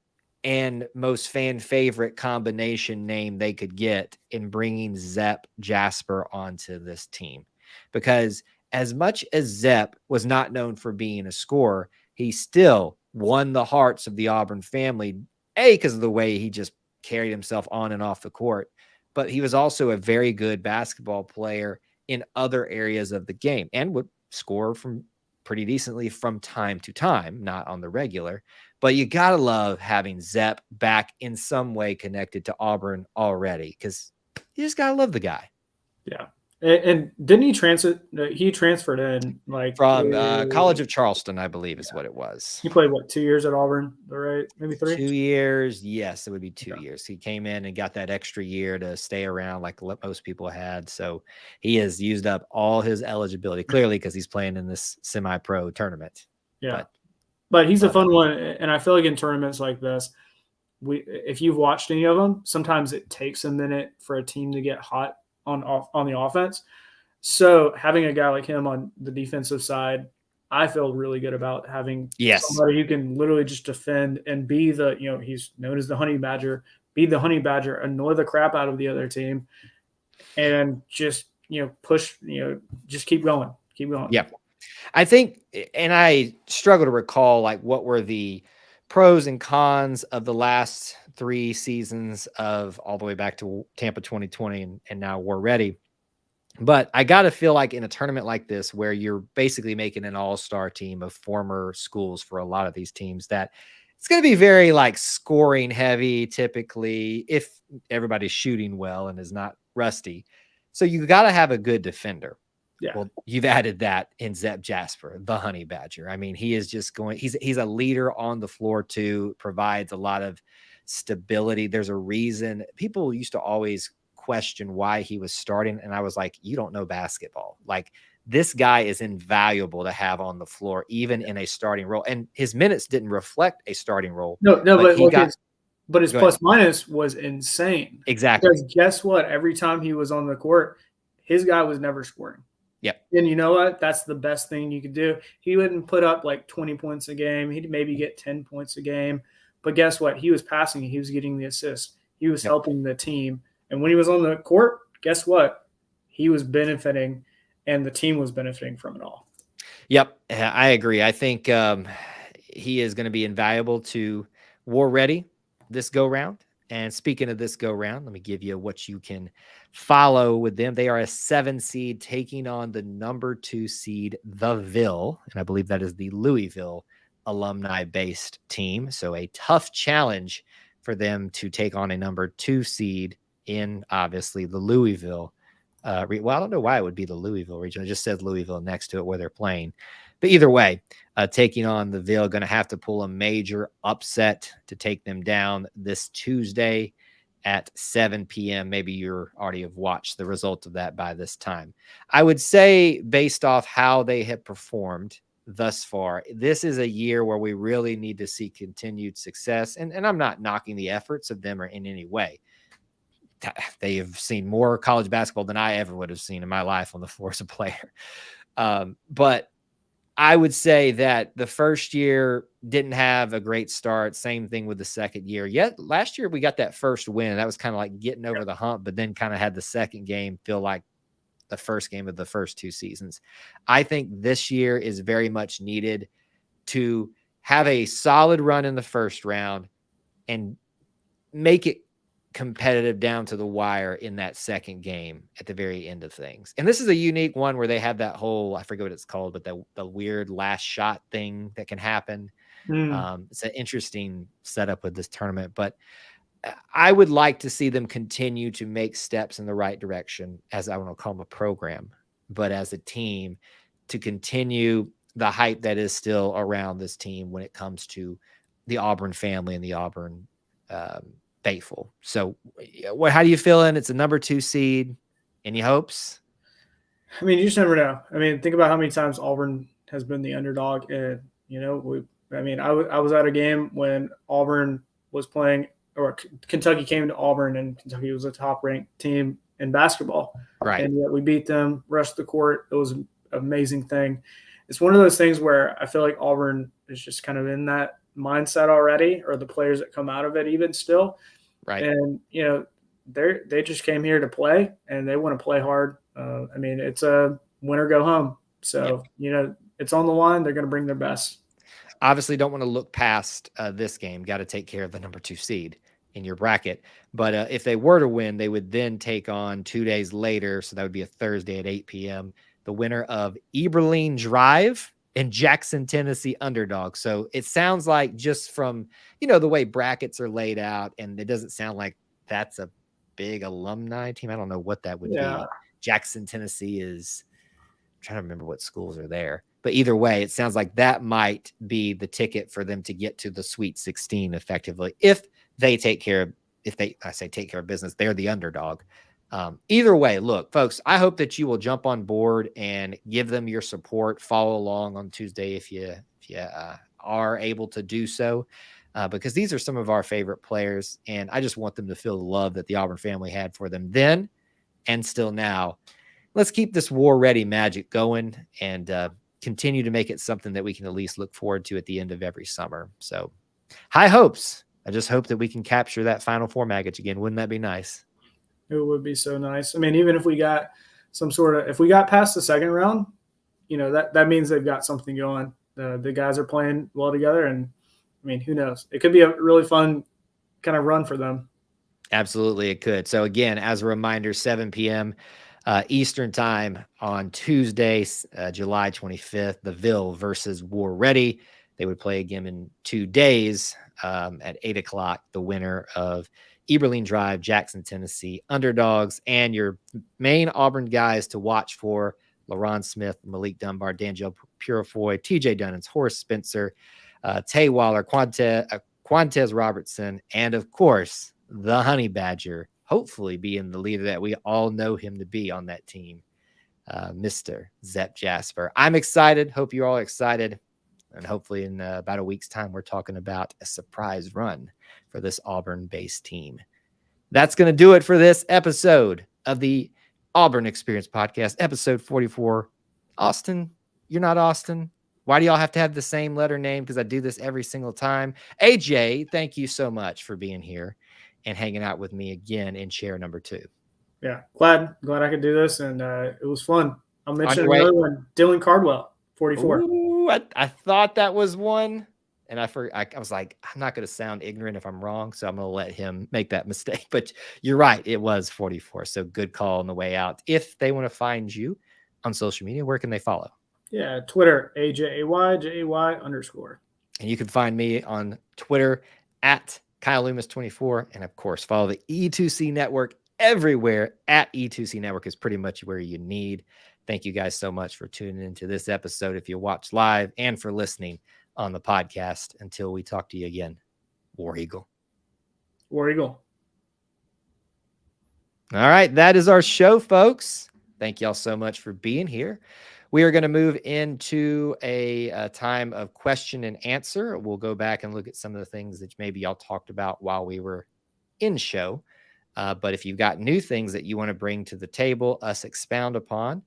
and most fan favorite combination name they could get in bringing Zep Jasper onto this team. Because as much as Zep was not known for being a scorer, he still won the hearts of the Auburn family, because of the way he just carried himself on and off the court. But he was also a very good basketball player in other areas of the game and would score from pretty decently from time to time, not on the regular. But you got to love having Zep back in some way connected to Auburn already, because you just got to love the guy. Yeah. And didn't he he transferred in from College of Charleston, I believe is what it was. He played 2 years at Auburn, right? Maybe 3? 2 years. Yes, it would be 2 years. He came in and got that extra year to stay around like most people had. So he has used up all his eligibility, clearly, because he's playing in this semi-pro tournament. Yeah. But he's a fun one. And I feel like in tournaments like this, if you've watched any of them, sometimes it takes a minute for a team to get hot on the offense. So having a guy like him on the defensive side, I feel really good about having somebody who can literally just defend and be he's known as the honey badger, be the honey badger, annoy the crap out of the other team, and just, push, just keep going. Yeah. I think, and I struggle to recall what were the pros and cons of the last 3 seasons of all the way back to Tampa 2020 and now War Ready. But I got to feel like in a tournament like this, where you're basically making an all-star team of former schools for a lot of these teams, that it's going to be very scoring heavy, typically, if everybody's shooting well and is not rusty. So you got to have a good defender. Yeah. Well, you've added that in Zep Jasper, the honey badger. I mean, he is just he's a leader on the floor too, provides a lot of stability. There's a reason people used to always question why he was starting, and I was like, you don't know basketball. This guy is invaluable to have on the floor, even in a starting role. And his minutes didn't reflect a starting role. But his plus minus was insane. Exactly. Because guess what? Every time he was on the court, his guy was never scoring. Yep. And you know what? That's the best thing you could do. He wouldn't put up 20 points a game. He'd maybe get 10 points a game. But guess what? He was passing. He was getting the assists. He was helping the team. And when he was on the court, guess what? He was benefiting, and the team was benefiting from it all. Yep. I agree. I think he is going to be invaluable to War Ready this go round. And speaking of this go round, let me give you what you can follow with them. They are a 7 seed taking on the number 2 seed, the Ville. And I believe that is the Louisville alumni based team. So a tough challenge for them to take on a number 2 seed in obviously the Louisville. Well, I don't know why it would be the Louisville region. It just says Louisville next to it where they're playing. But either way, taking on the Ville, going to have to pull a major upset to take them down this Tuesday at 7 p.m. Maybe you already have watched the result of that by this time. I would say, based off how they have performed thus far, this is a year where we really need to see continued success. And I'm not knocking the efforts of them or in any way. They have seen more college basketball than I ever would have seen in my life on the floor as a player. But I would say that the first year didn't have a great start. Same thing with the second year. Yet last year we got that first win. That was kind of like getting over the hump, but then kind of had the second game feel like the first game of the first 2 seasons. I think this year is very much needed to have a solid run in the first round and make it competitive down to the wire in that second game at the very end of things. And this is a unique one where they have that whole, I forget what it's called, but the weird last shot thing that can happen. It's an interesting setup with this tournament, but I would like to see them continue to make steps in the right direction, as I want to call them a program, but as a team, to continue the hype that is still around this team when it comes to the Auburn family and the Auburn faithful. So how do you feeling? It's a number 2 seed. Any hopes? I mean, you just never know. I mean, think about how many times Auburn has been the underdog. And, I was at a game when Auburn was playing, or Kentucky came to Auburn, and Kentucky was a top ranked team in basketball. Right. And yet we beat them, rushed the court. It was an amazing thing. It's one of those things where I feel like Auburn is just kind of in that mindset already, or the players that come out of it even still. Right. And, they just came here to play, and they want to play hard. It's a win or go home. So, it's on the line. They're going to bring their best. Obviously, don't want to look past this game. Got to take care of the number 2 seed in your bracket. But if they were to win, they would then take on 2 days later. So that would be a Thursday at 8 p.m. The winner of Eberlein Drive and Jackson, Tennessee underdog. So it sounds like, just from, the way brackets are laid out, and it doesn't sound like that's a big alumni team. I don't know what that would be. Jackson, Tennessee is, I'm trying to remember what schools are there. But either way, it sounds like that might be the ticket for them to get to the Sweet 16 effectively. If they take care of business, they're the underdog. Either way, look, folks, I hope that you will jump on board and give them your support. Follow along on Tuesday if you are able to do so, because these are some of our favorite players, and I just want them to feel the love that the Auburn family had for them then and still now. Let's keep this war-ready magic going and continue to make it something that we can at least look forward to at the end of every summer. So high hopes. I just hope that we can capture that Final Four magic again. Wouldn't that be nice? It would be so nice. I mean, even if we got if we got past the second round, that means they've got something going. The guys are playing well together, and I mean, who knows? It could be a really fun kind of run for them. Absolutely, it could. So again, as a reminder, 7 p.m. Eastern time on Tuesday, July 25th, the Ville versus War Ready. They would play again in 2 days at 8 o'clock. The winner of Eberlein Drive, Jackson, Tennessee underdogs, and your main Auburn guys to watch for: LaRon Smith, Malik Dunbar, D'Angelo Purifoy, TJ Dunnins, Horace Spencer, Tay Waller, Quantez Robertson, and of course, the Honey Badger, hopefully being the leader that we all know him to be on that team, Mr. Zep Jasper. I'm excited. Hope you're all excited. And hopefully in about a week's time, we're talking about a surprise run for this Auburn-based team. That's going to do it for this episode of the Auburn Experience podcast, episode 44. Austin, you're not Austin. Why do y'all have to have the same letter name? Because I do this every single time. AJ, thank you so much for being here and hanging out with me again in chair number 2. Yeah, glad I could do this, and it was fun. I'll mention another one, Dylan Cardwell, 44. Ooh, I thought that was one. And I was like, I'm not going to sound ignorant if I'm wrong, so I'm going to let him make that mistake. But you're right, it was 44. So good call on the way out. If they want to find you on social media, where can they follow? Yeah, Twitter, AJAY_. And you can find me on Twitter at Kyle Loomis24. And of course, follow the E2C Network everywhere. At E2C Network is pretty much where you need. Thank you guys so much for tuning into this episode if you watch live, and for listening on the podcast. Until we talk to you again, War Eagle. War Eagle. All right, that is our show, folks. Thank y'all so much for being here. We are going to move into a time of question and answer. We'll go back and look at some of the things that maybe y'all talked about while we were in show. But if you've got new things that you want to bring to the table, us expound upon,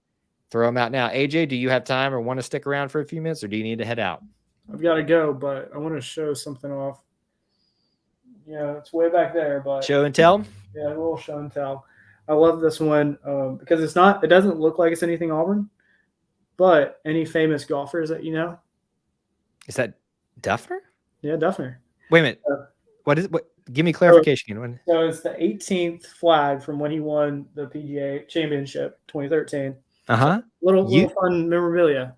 throw them out now. AJ, do you have time or want to stick around for a few minutes, or do you need to head out? I've got to go, but I want to show something off. Yeah, it's way back there, but show and tell. Yeah, a little show and tell. I love this one because it doesn't look like it's anything Auburn, but any famous golfers that you know? Is that Duffner? Yeah, Duffner. Wait a minute. What? Give me clarification. So it's the 18th flag from when he won the PGA Championship 2013. Little fun memorabilia.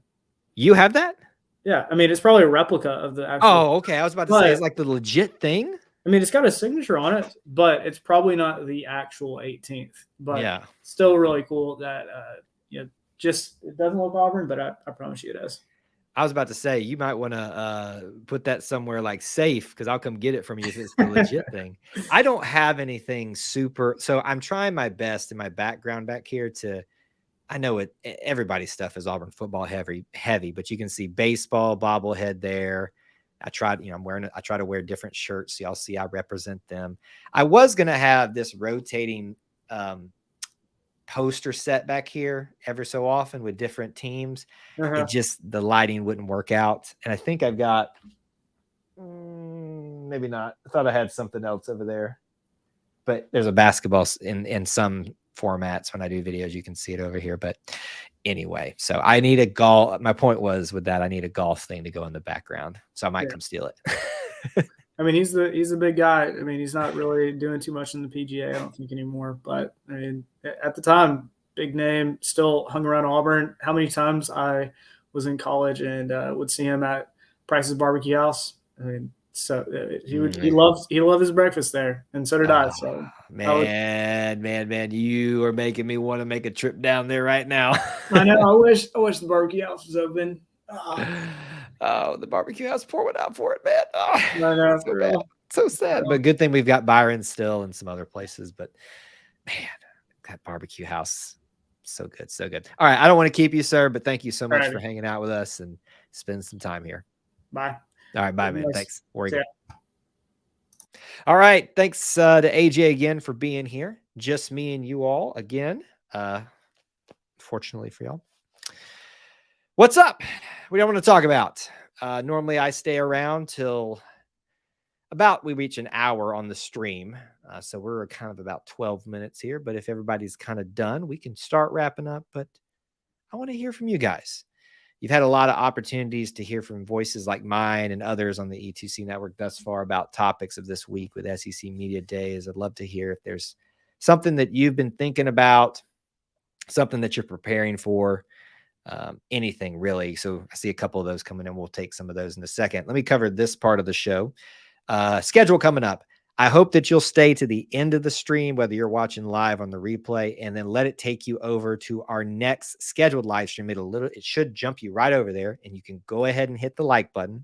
You have that? Yeah, I mean, it's probably a replica of the actual. Oh, okay. I was about to say it's like the legit thing. I mean, it's got a signature on it, but it's probably not the actual 18th. But yeah, still really cool that just it doesn't look Auburn, but I promise you it is. I was about to say you might want to put that somewhere like safe, because I'll come get it from you if it's the legit thing. I don't have anything super, so I'm trying my best in my background back here to. I know everybody's stuff is Auburn football heavy, but you can see baseball bobblehead there. I tried, I try to wear different shirts. So y'all see I represent them. I was going to have this rotating poster set back here ever so often with different teams. It just, the lighting wouldn't work out. And I think I've got, maybe not. I thought I had something else over there, but there's a basketball in some formats. When I do videos, you can see it over here. But anyway, so I need a golf. My point was with that, I need a golf thing to go in the background. So I might come steal it. I mean, he's the big guy. I mean, he's not really doing too much in the PGA, I don't think, anymore. But I mean, at the time, big name, still hung around Auburn. How many times I was in college and would see him at Price's Barbecue House. I mean, so he loved his breakfast there, and so did I. So man, you are making me want to make a trip down there right now. I know. I wish the barbecue house was open. Oh, the barbecue house, pour one out for it, man. Oh, I know, so bad. So sad. But good thing we've got Byron still and some other places. But man, that barbecue house, so good, so good. All right, I don't want to keep you, sir, but thank you so much for hanging out with us and spending some time here. Bye. All right, bye, man. Thanks. All right, thanks to AJ again for being here. Just me and you all again. Fortunately for y'all. What's up? We don't want to talk about. Normally I stay around till about we reach an hour on the stream. So we're kind of about 12 minutes here. But if everybody's kind of done, we can start wrapping up. But I want to hear from you guys. You've had a lot of opportunities to hear from voices like mine and others on the E2C Network thus far about topics of this week with SEC Media Days. I'd love to hear if there's something that you've been thinking about, something that you're preparing for, anything really. So I see a couple of those coming in. We'll take some of those in a second. Let me cover this part of the show. Schedule coming up. I hope that you'll stay to the end of the stream, whether you're watching live on the replay, and then let it take you over to our next scheduled live stream. It should jump you right over there, and you can go ahead and hit the like button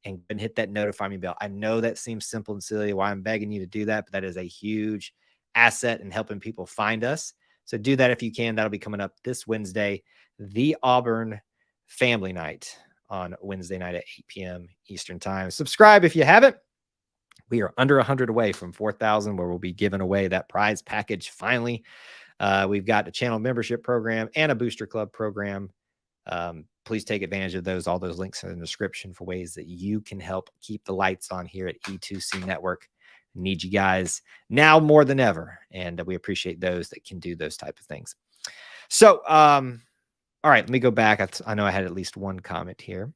and hit that notify me bell. I know that seems simple and silly why I'm begging you to do that, but that is a huge asset in helping people find us. So do that if you can. That'll be coming up this Wednesday, the Auburn Family Night on Wednesday night at 8 p.m. Eastern Time. Subscribe if you haven't. We are under 100 away from 4,000, where we'll be giving away that prize package finally. We've got a channel membership program and a booster club program. Please take advantage of those. All those links are in the description for ways that you can help keep the lights on here at E2C Network. Need you guys now more than ever. And we appreciate those that can do those type of things. So, all right, let me go back. I know I had at least one comment here.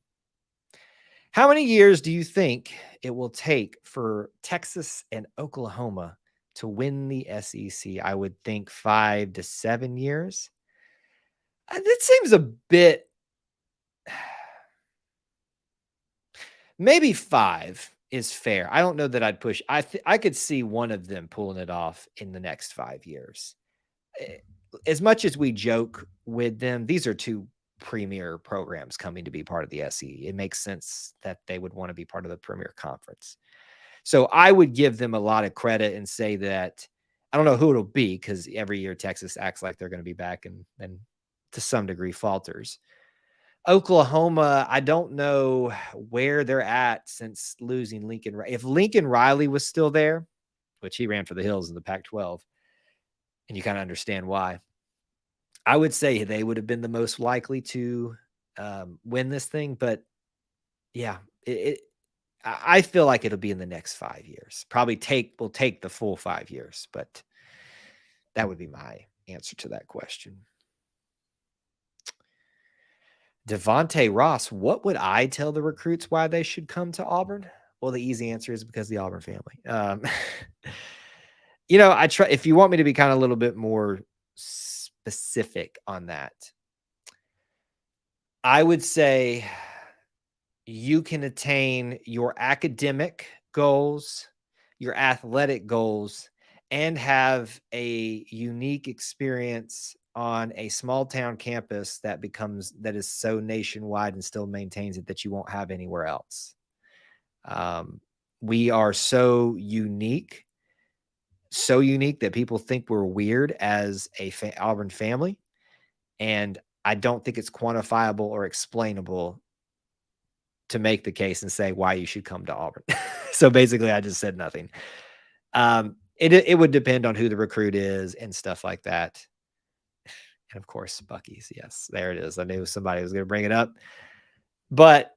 How many years do you think it will take for Texas and Oklahoma to win the SEC? I would think 5 to 7 years. That seems a bit. Maybe 5 is fair. I don't know that I'd push. I could see one of them pulling it off in the next 5 years. Eh, as much as we joke with them, these are 2 premier programs coming to be part of the SEC. It makes sense that they would want to be part of the premier conference. So I would give them a lot of credit and say that I don't know who it'll be because every year Texas acts like they're going to be back and then to some degree falters. Oklahoma, I don't know where they're at since losing Lincoln. If Lincoln Riley was still there, which he ran for the hills in the Pac-12, and you kind of understand why, I would say they would have been the most likely to win this thing. But yeah, I feel like it'll be in the next 5 years. Probably will take the full 5 years, but that would be my answer to that question. Devontae Ross, what would I tell the recruits why they should come to Auburn? Well, the easy answer is because the Auburn family. I try. If you want me to be kind of a little bit more specific on that, I would say you can attain your academic goals, your athletic goals, and have a unique experience on a small town campus that is so nationwide and still maintains it that you won't have anywhere else. We are so unique that people think we're weird as a Auburn family. And I don't think it's quantifiable or explainable to make the case and say why you should come to Auburn. So basically I just said nothing. It would depend on who the recruit is and stuff like that. And of course, Buc-ee's. Yes, there it is. I knew somebody was going to bring it up. But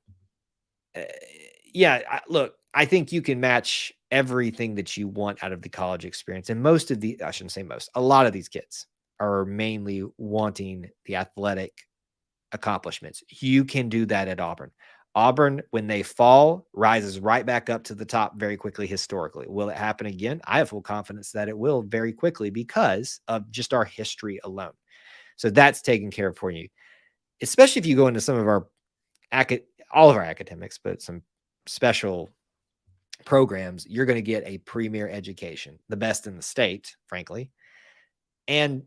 yeah, look, I think you can match everything that you want out of the college experience. And I shouldn't say most, a lot of these kids are mainly wanting the athletic accomplishments. You can do that at Auburn. Auburn, when they fall, rises right back up to the top very quickly historically. Will it happen again? I have full confidence that it will very quickly because of just our history alone. So that's taken care of for you, especially if you go into some of all of our academics, but some special programs. You're going to get a premier education, the best in the state, frankly. And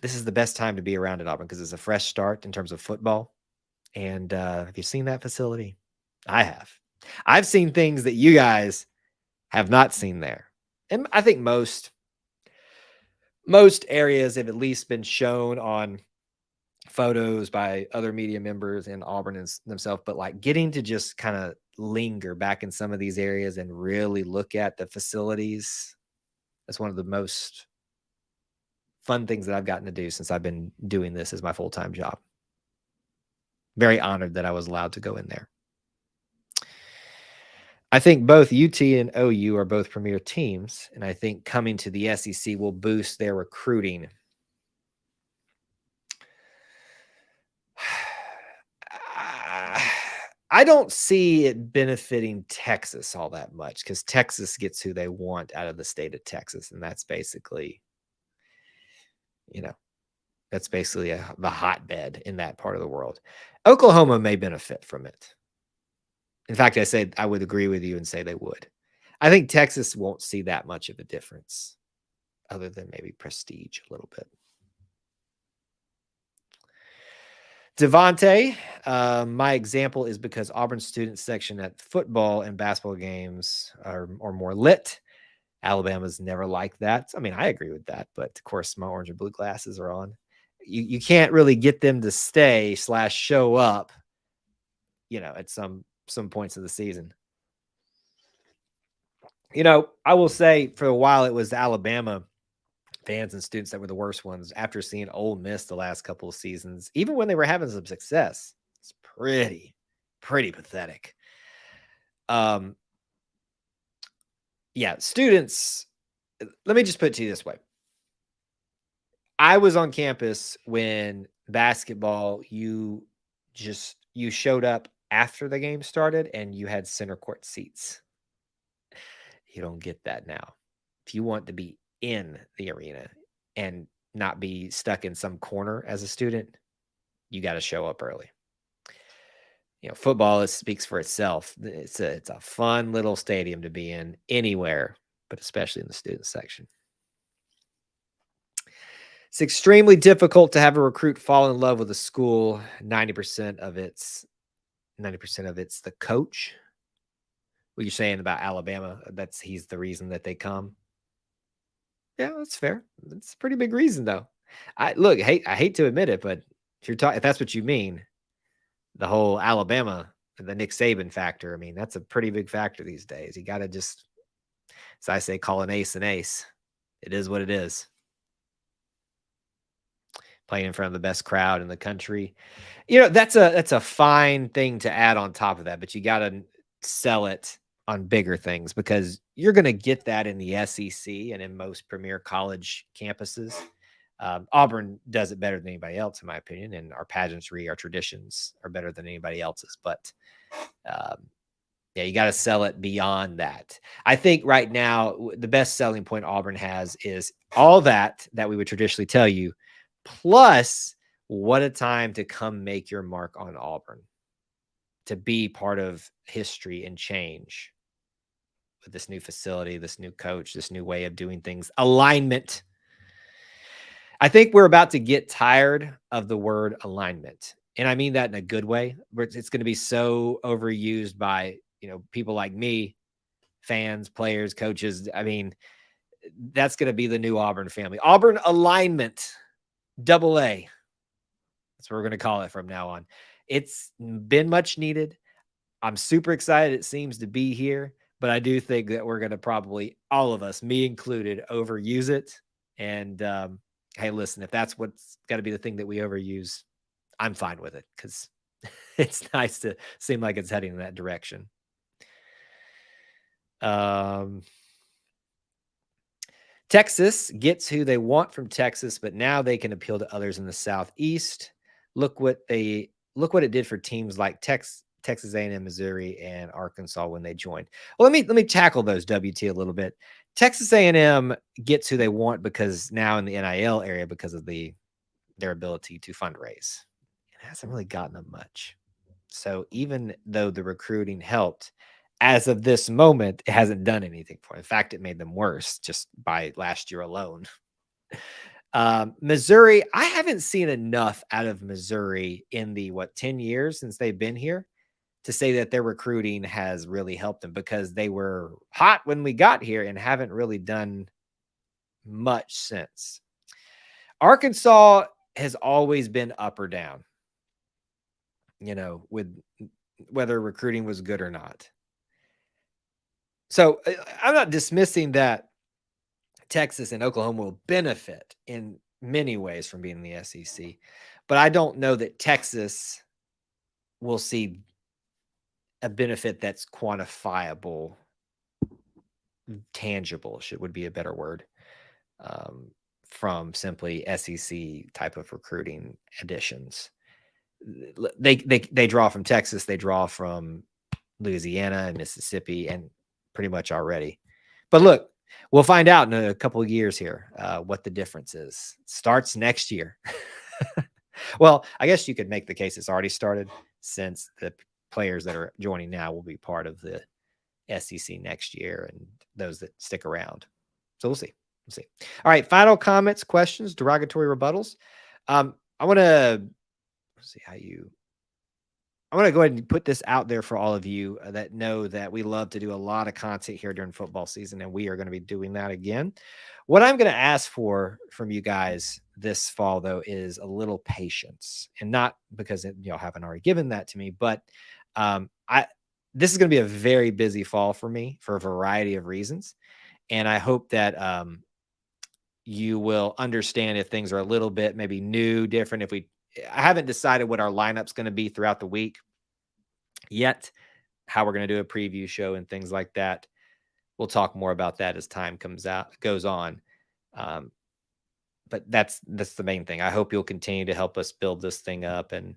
this is the best time to be around at Auburn because it's a fresh start in terms of football. And have you seen that facility? I have. I've seen things that you guys have not seen there. And I think most areas have at least been shown on photos by other media members in Auburn themselves. But like getting to just kind of linger back in some of these areas and really look at the facilities, that's one of the most fun things that I've gotten to do since I've been doing this as my full-time job. Very honored that I was allowed to go in there. I think both UT and OU are both premier teams, and I think coming to the SEC will boost their recruiting. I don't see it benefiting Texas all that much because Texas gets who they want out of the state of Texas, and that's basically, the hotbed in that part of the world. Oklahoma may benefit from it. In fact, I said I would agree with you and say they would. I think Texas won't see that much of a difference other than maybe prestige a little bit. Devontae, my example is because Auburn student section at football and basketball games are more lit. Alabama's never like that. I mean, I agree with that, but of course my orange and blue glasses are on. You can't really get them to stay / show up, at some points of the season. I will say for a while it was Alabama fans and students that were the worst ones after seeing Ole Miss the last couple of seasons, even when they were having some success. It's pretty pathetic. Yeah, students, let me just put it to you this way. I was on campus when basketball, you showed up after the game started and you had center court seats. You don't get that now. If you want to be in the arena and not be stuck in some corner as a student, you got to show up early. Football speaks for itself. It's a fun little stadium to be in anywhere, but especially in the student section. It's extremely difficult to have a recruit fall in love with a school. 90% of it's the coach. What you're saying about Alabama, he's the reason that they come. Yeah, that's fair. That's a pretty big reason, though. I hate to admit it, but if that's what you mean, the whole Alabama, the Nick Saban factor, I mean, that's a pretty big factor these days. You got to just, as I say, call an ace an ace. It is what it is. Playing in front of the best crowd in the country. That's a fine thing to add on top of that, but you got to sell it on bigger things because you're going to get that in the SEC and in most premier college campuses. Auburn does it better than anybody else, in my opinion, and our pageantry, our traditions are better than anybody else's. But you got to sell it beyond that. I think right now the best selling point Auburn has is all that we would traditionally tell you, plus what a time to come make your mark on Auburn, to be part of history and change with this new facility, this new coach, this new way of doing things, alignment. I think we're about to get tired of the word alignment. And I mean that in a good way, where it's going to be so overused by, people like me, fans, players, coaches. I mean, that's going to be the new Auburn family. Auburn alignment, AA. That's what we're going to call it from now on. It's been much needed. I'm super excited it seems to be here, but I do think that we're going to probably, all of us, me included, overuse it. And hey, listen, if that's what's got to be the thing that we overuse, I'm fine with it because it's nice to seem like it's heading in that direction. Texas gets who they want from Texas, but now they can appeal to others in the Southeast. Look what it did for teams like Texas A&M, Missouri, and Arkansas when they joined. Well, let me tackle those, WT, a little bit. Texas A&M gets who they want because now in the NIL area, because of their ability to fundraise. It hasn't really gotten them much. So even though the recruiting helped, as of this moment, it hasn't done anything for them. In fact, it made them worse just by last year alone. Missouri, I haven't seen enough out of Missouri in the 10 years since they've been here to say that their recruiting has really helped them, because they were hot when we got here and haven't really done much since. Arkansas has always been up or down, with whether recruiting was good or not. So I'm not dismissing that Texas and Oklahoma will benefit in many ways from being in the SEC, but I don't know that Texas will see a benefit that's quantifiable, tangible, would be a better word, from simply SEC type of recruiting additions. They draw from Texas, they draw from Louisiana and Mississippi, and pretty much already. But look, we'll find out in a couple of years here what the difference is. It starts next year. Well, I guess you could make the case it's already started, since the players that are joining now will be part of the SEC next year, and those that stick around. So we'll see. All right, final comments, questions, derogatory rebuttals. I want to see how you. I want to go ahead and put this out there for all of you that know that we love to do a lot of content here during football season, and we are going to be doing that again. What I'm going to ask for from you guys this fall, though, is a little patience, and not because y'all haven't already given that to me, but this is going to be a very busy fall for me for a variety of reasons, and I hope that you will understand if things are a little bit maybe new, different. I haven't decided what our lineup's going to be throughout the week yet, how we're going to do a preview show and things like that. We'll talk more about that as time goes on. But that's the main thing. I hope you'll continue to help us build this thing up and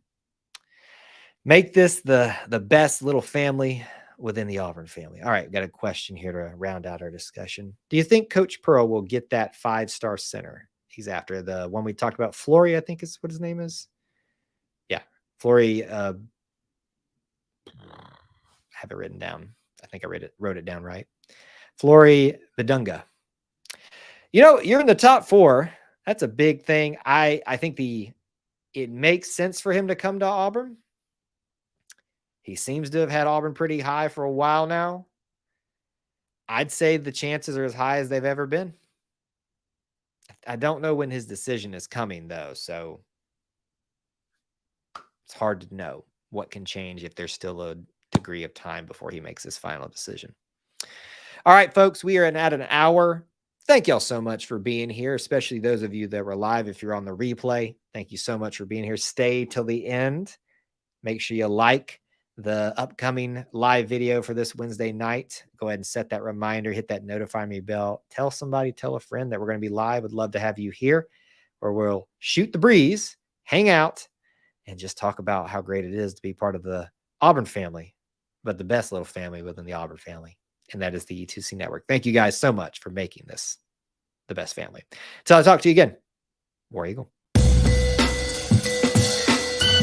Make this the best little family within the Auburn family. All right, got a question here to round out our discussion. Do you think Coach Pearl will get that 5-star center he's after? The one we talked about, Flory, I think is what his name is. Yeah, Flory. I have it written down. I think I wrote it down right. Flory Vidunga. You're in the top 4. That's a big thing. I think it makes sense for him to come to Auburn. He seems to have had Auburn pretty high for a while now. I'd say the chances are as high as they've ever been. I don't know when his decision is coming, though, so it's hard to know what can change if there's still a degree of time before he makes his final decision. All right, folks, we are at an hour. Thank y'all so much for being here, especially those of you that were live. If you're on the replay, thank you so much for being here. Stay till the end. Make sure you like the upcoming live video for this Wednesday night. Go ahead and set that reminder, hit that notify me bell. Tell somebody, tell a friend that we're going to be live. Would love to have you here, where we'll shoot the breeze, hang out, and just talk about how great it is to be part of the Auburn family, but the best little family within the Auburn family. And that is the E2C Network. Thank you guys so much for making this the best family. Until I talk to you again, War Eagle.